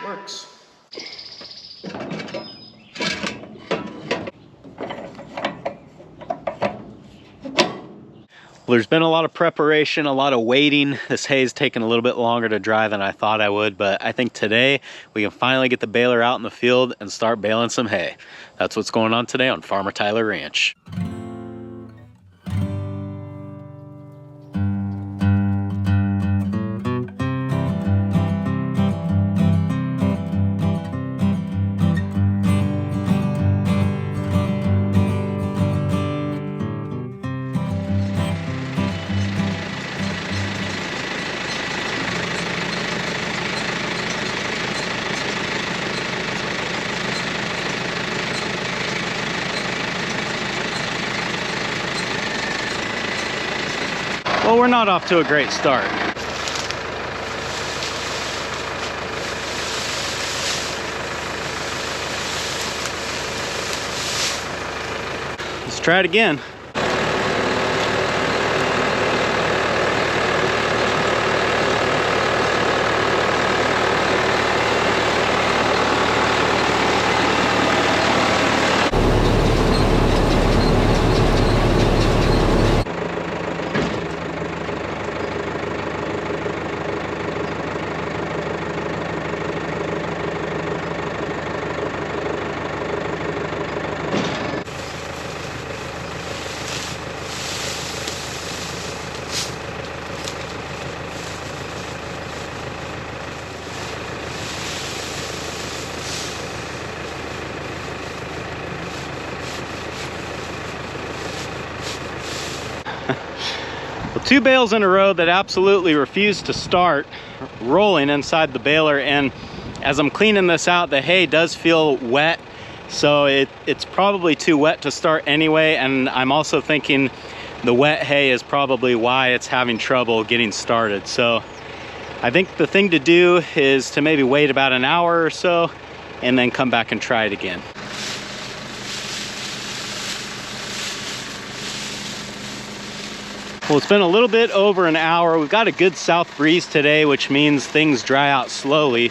Works. Well, there's been a lot of preparation, a lot of waiting. This hay's taken a little bit longer to dry than I thought I would, but I think today we can finally get the baler out in the field and start baling some hay. That's what's going on today on Farmer Tyler Ranch. Well, we're not off to a great start. Let's try it again. Well, 2 bales in a row that absolutely refused to start rolling inside the baler, and as I'm cleaning this out, the hay does feel wet, so it's probably too wet to start anyway, and I'm also thinking the wet hay is probably why it's having trouble getting started. So I think the thing to do is to maybe wait about an hour or so and then come back and try it again. Well, it's been a little bit over an hour. We've got a good south breeze today, which means things dry out slowly,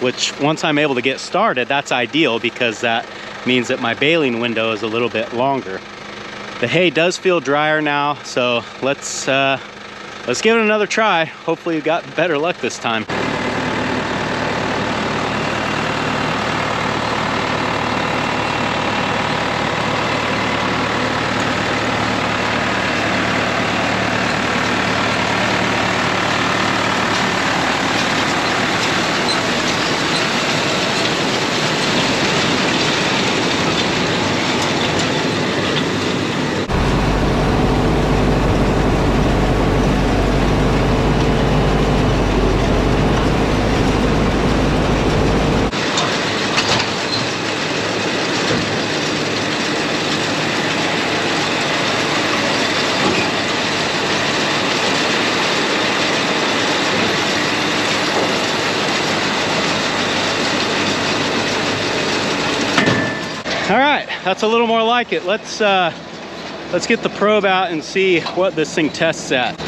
which once I'm able to get started, that's ideal because that means that my baling window is a little bit longer. The hay does feel drier now, so let's give it another try. Hopefully we got better luck this time. All right, that's a little more like it. Let's get the probe out and see what this thing tests at.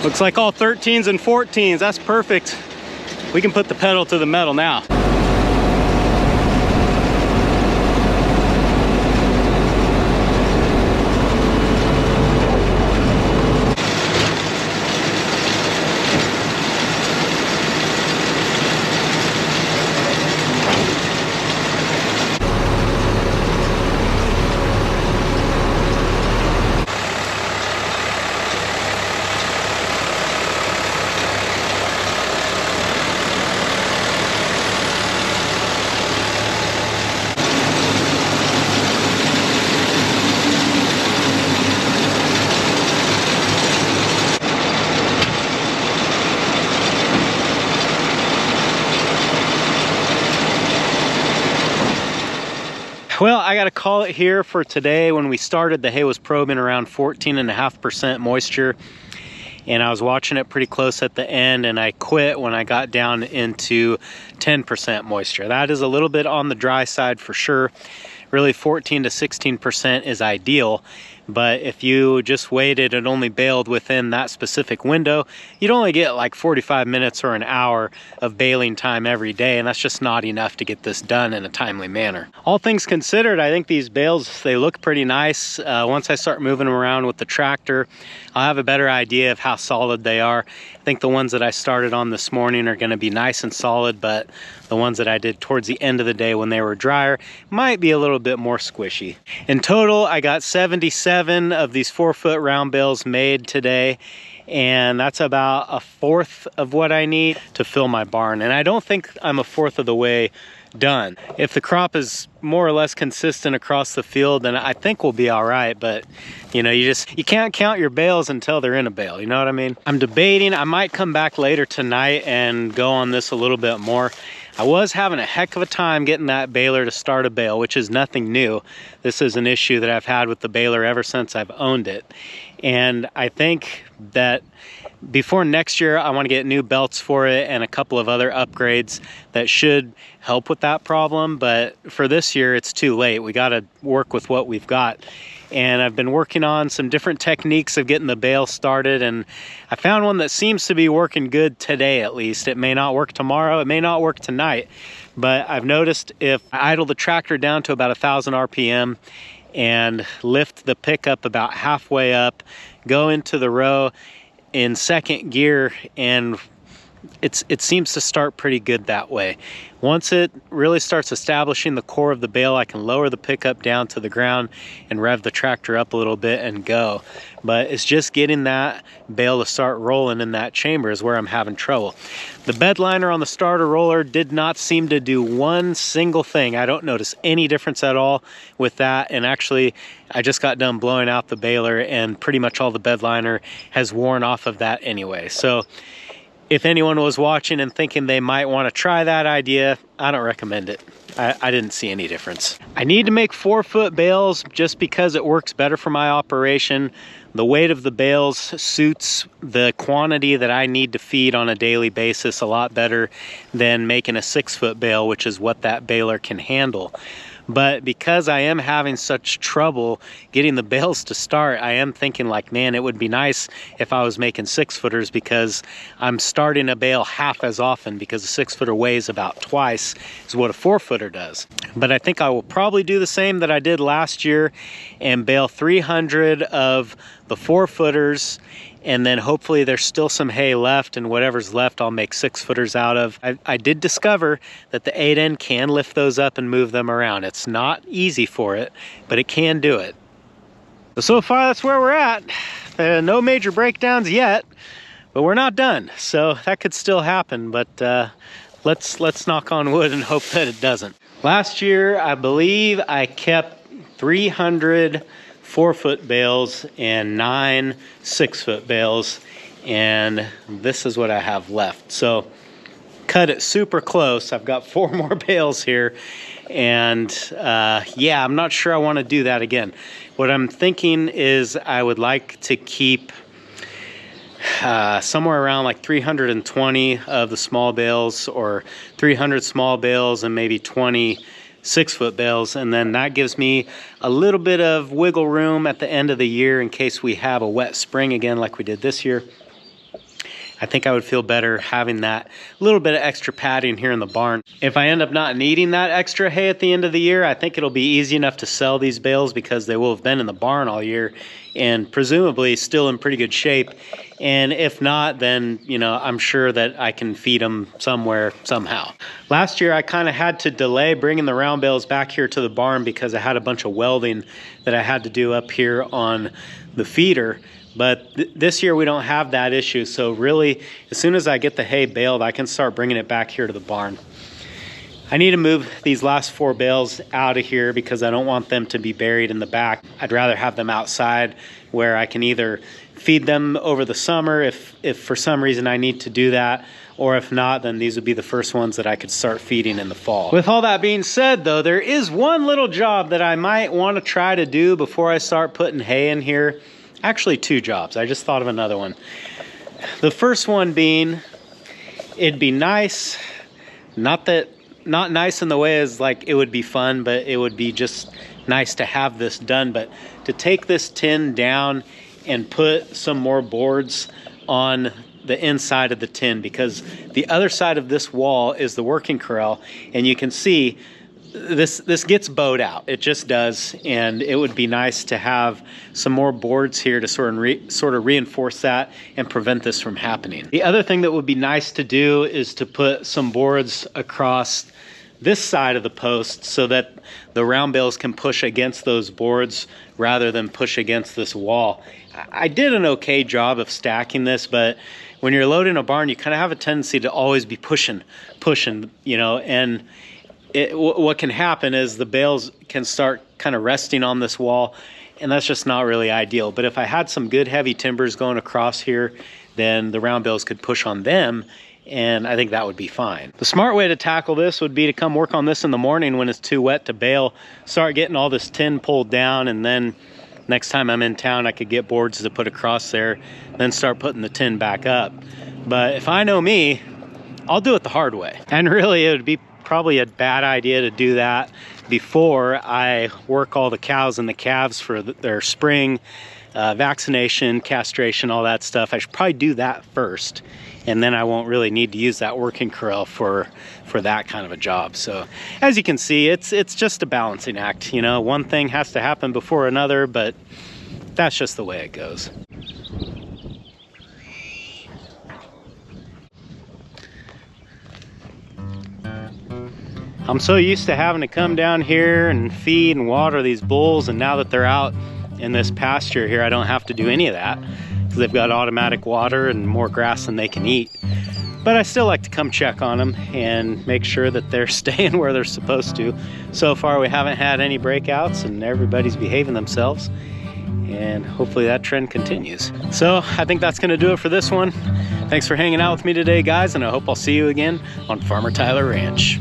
Looks like all 13s and 14s. That's perfect. We can put the pedal to the metal now. Well, I got to call it here for today. When we started, the hay was probing around 14.5% moisture, and I was watching it pretty close at the end, and I quit when I got down into 10% moisture. That is a little bit on the dry side for sure. Really 14 to 16% is ideal, but if you just waited and only baled within that specific window, you'd only get like 45 minutes or an hour of baling time every day, and that's just not enough to get this done in a timely manner. All things considered, I think these bales, they look pretty nice. Once I start moving them around with the tractor, I'll have a better idea of how solid they are. I think the ones that I started on this morning are going to be nice and solid, but the ones that I did towards the end of the day when they were drier might be a little bit more squishy. In total, I got 77 of these 4-foot round bales made today, and that's about a fourth of what I need to fill my barn. And I don't think I'm a fourth of the way done. If the crop is more or less consistent across the field, then I think we'll be all right. But you know, you can't count your bales until they're in a bale, you know what I mean? I'm debating, I might come back later tonight and go on this a little bit more. I was having a heck of a time getting that baler to start a bale, which is nothing new. This is an issue that I've had with the baler ever since I've owned it. And I think that before next year, I want to get new belts for it and a couple of other upgrades that should help with that problem. But for this year, it's too late. We got to work with what we've got. And I've been working on some different techniques of getting the bale started, and I found one that seems to be working good today at least. It may not work tomorrow, it may not work tonight, but I've noticed if I idle the tractor down to about 1,000 RPM and lift the pickup about halfway up, go into the row in second gear, and it seems to start pretty good that way. Once it really starts establishing the core of the bale, I can lower the pickup down to the ground and rev the tractor up a little bit and go. But it's just getting that bale to start rolling in that chamber is where I'm having trouble. The bed liner on the starter roller did not seem to do one single thing. I don't notice any difference at all with that. And actually, I just got done blowing out the baler, and pretty much all the bed liner has worn off of that anyway. So if anyone was watching and thinking they might want to try that idea, I don't recommend it. I didn't see any difference. I need to make 4-foot bales just because it works better for my operation. The weight of the bales suits the quantity that I need to feed on a daily basis a lot better than making a 6-foot bale, which is what that baler can handle. But because I am having such trouble getting the bales to start, I am thinking like, man, it would be nice if I was making 6-footers, because I'm starting a bale half as often, because a 6-footer weighs about twice as what a 4-footer does. But I think I will probably do the same that I did last year and bale 300 of the 4-footers, and then hopefully there's still some hay left, and whatever's left I'll make 6-footers out of. I did discover that the 8N can lift those up and move them around. It's not easy for it, but it can do it. So far that's where we're at. No major breakdowns yet, but we're not done. So that could still happen, but let's knock on wood and hope that it doesn't. Last year, I believe I kept 300 4-foot bales and 9 6-foot bales, and this is what I have left. So cut it super close. I've got 4 more bales here, and yeah, I'm not sure I want to do that again. What I'm thinking is I would like to keep somewhere around like 320 of the small bales, or 300 small bales and maybe 20 6-foot bales, and then that gives me a little bit of wiggle room at the end of the year in case we have a wet spring again like we did this year. I think I would feel better having that little bit of extra padding here in the barn. If I end up not needing that extra hay at the end of the year, I think it'll be easy enough to sell these bales because they will have been in the barn all year and presumably still in pretty good shape. And if not, then, you know, I'm sure that I can feed them somewhere, somehow. Last year, I kind of had to delay bringing the round bales back here to the barn because I had a bunch of welding that I had to do up here on the feeder. But this year we don't have that issue, so really as soon as I get the hay baled, I can start bringing it back here to the barn. I need to move these last 4 bales out of here because I don't want them to be buried in the back. I'd rather have them outside where I can either feed them over the summer if for some reason I need to do that, or if not, then these would be the first ones that I could start feeding in the fall. With all that being said though, there is one little job that I might want to try to do before I start putting hay in here. Actually, two jobs. I just thought of another one. The first one being, it'd be nice, not nice in the way as like it would be fun, but it would be just nice to have this done, but to take this tin down and put some more boards on the inside of the tin, because the other side of this wall is the working corral, and you can see this gets bowed out. It just does, and it would be nice to have some more boards here to sort of reinforce that and prevent this from happening. The other thing that would be nice to do is to put some boards across this side of the post so that the round bales can push against those boards rather than push against this wall. I did an okay job of stacking this, but when you're loading a barn, you kind of have a tendency to always be pushing, you know, and what can happen is the bales can start kind of resting on this wall, and that's just not really ideal. But if I had some good heavy timbers going across here, then the round bales could push on them, and I think that would be fine. The smart way to tackle this would be to come work on this in the morning when it's too wet to bale, start getting all this tin pulled down, and then next time I'm in town I could get boards to put across there, then start putting the tin back up. But if I know me, I'll do it the hard way. And really it would be probably a bad idea to do that before I work all the cows and the calves for their spring vaccination, castration, all that stuff. I should probably do that first, and then I won't really need to use that working corral for that kind of a job. So as you can see, it's just a balancing act, you know. One thing has to happen before another, but that's just the way it goes. I'm so used to having to come down here and feed and water these bulls, and now that they're out in this pasture here, I don't have to do any of that because they've got automatic water and more grass than they can eat. But I still like to come check on them and make sure that they're staying where they're supposed to. So far we haven't had any breakouts and everybody's behaving themselves, and hopefully that trend continues. So I think that's gonna do it for this one. Thanks for hanging out with me today, guys, and I hope I'll see you again on Farmer Tyler Ranch.